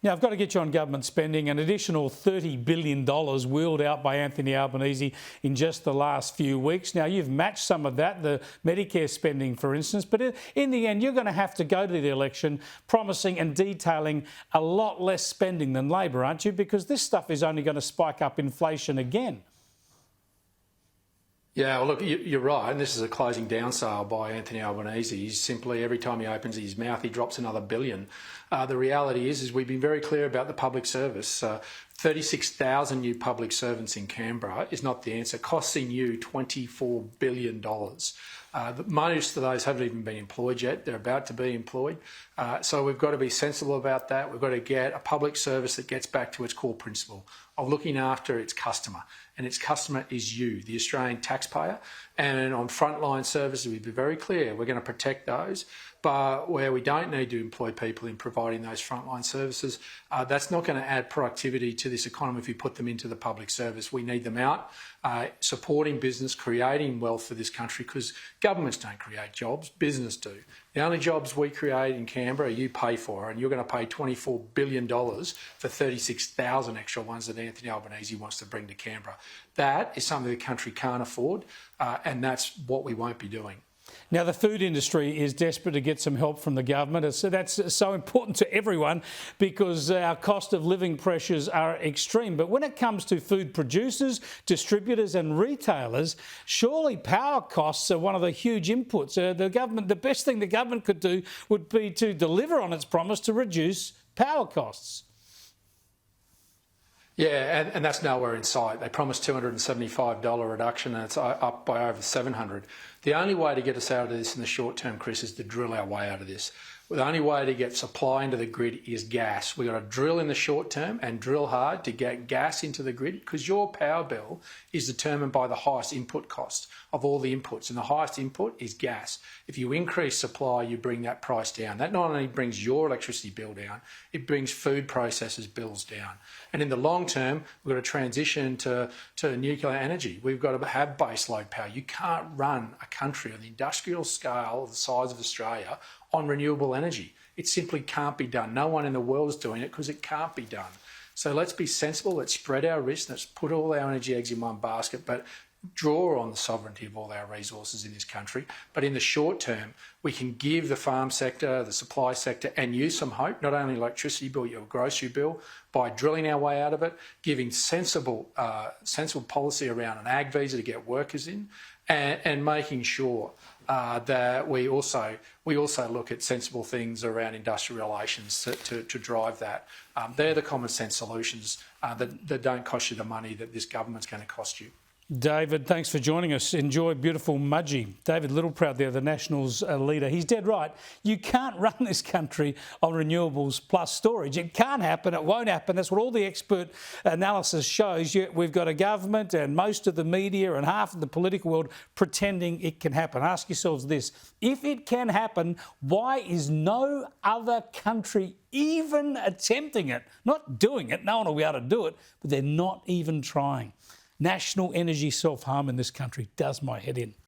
Now, I've got to get you on government spending. An additional $30 billion wheeled out by Anthony Albanese in just the last few weeks. Now, you've matched some of that, the Medicare spending, for instance, but in the end, you're going to have to go to the election promising and detailing a lot less spending than Labor, aren't you? Because this stuff is only going to spike up inflation again. Yeah, well, look, you're right, and this is a closing down sale by Anthony Albanese. He's simply, every time he opens his mouth, he drops another billion. The reality is we've been very clear about the public service. 36,000 new public servants in Canberra is not the answer, costing you $24 billion. Most of those haven't even been employed yet. They're about to be employed. So we've got to be sensible about that. We've got to get a public service that gets back to its core principle of looking after its customer. And its customer is you, the Australian taxpayer. And on frontline services, we've been very clear, we're going to protect those. But where we don't need to employ people in providing those frontline services, that's not going to add productivity to this economy if you put them into the public service. We need them out, supporting business, creating wealth for this country, because governments don't create jobs, business do. The only jobs we create in Canberra you pay for, and you're going to pay $24 billion for 36,000 extra ones that Anthony Albanese wants to bring to Canberra. That is something the country can't afford, and that's what we won't be doing. Now, the food industry is desperate to get some help from the government. So that's so important to everyone because our cost of living pressures are extreme. But when it comes to food producers, distributors and retailers, surely power costs are one of the huge inputs. The best thing the government could do would be to deliver on its promise to reduce power costs. Yeah, and that's nowhere in sight. They promised $275 reduction and it's up by over $700. The only way to get us out of this in the short term, Chris, is to drill our way out of this. The only way to get supply into the grid is gas. We've got to drill in the short term and drill hard to get gas into the grid, because your power bill is determined by the highest input cost of all the inputs, and the highest input is gas. If you increase supply, you bring that price down. That not only brings your electricity bill down, it brings food processors' bills down. And in the long term, we've got to transition to nuclear energy. We've got to have baseload power. You can't run a country on the industrial scale of the size of Australia on renewable energy. It simply can't be done. No one in the world is doing it because it can't be done. So let's be sensible, let's spread our risk, let's put all our energy eggs in one basket, but draw on the sovereignty of all our resources in this country. But in the short term, we can give the farm sector, the supply sector and you some hope, not only electricity bill, your grocery bill, by drilling our way out of it, giving sensible policy around an ag visa to get workers in, and making sure that we also look at sensible things around industrial relations to drive that. They're the common sense solutions that don't cost you the money that this government's going to cost you. David, thanks for joining us. Enjoy beautiful Mudgee. David Littleproud there, the Nationals leader. He's dead right. You can't run this country on renewables plus storage. It can't happen. It won't happen. That's what all the expert analysis shows. Yet we've got a government and most of the media and half of the political world pretending it can happen. Ask yourselves this. If it can happen, why is no other country even attempting it? Not doing it. No one will be able to do it, but they're not even trying. National energy self-harm in this country does my head in.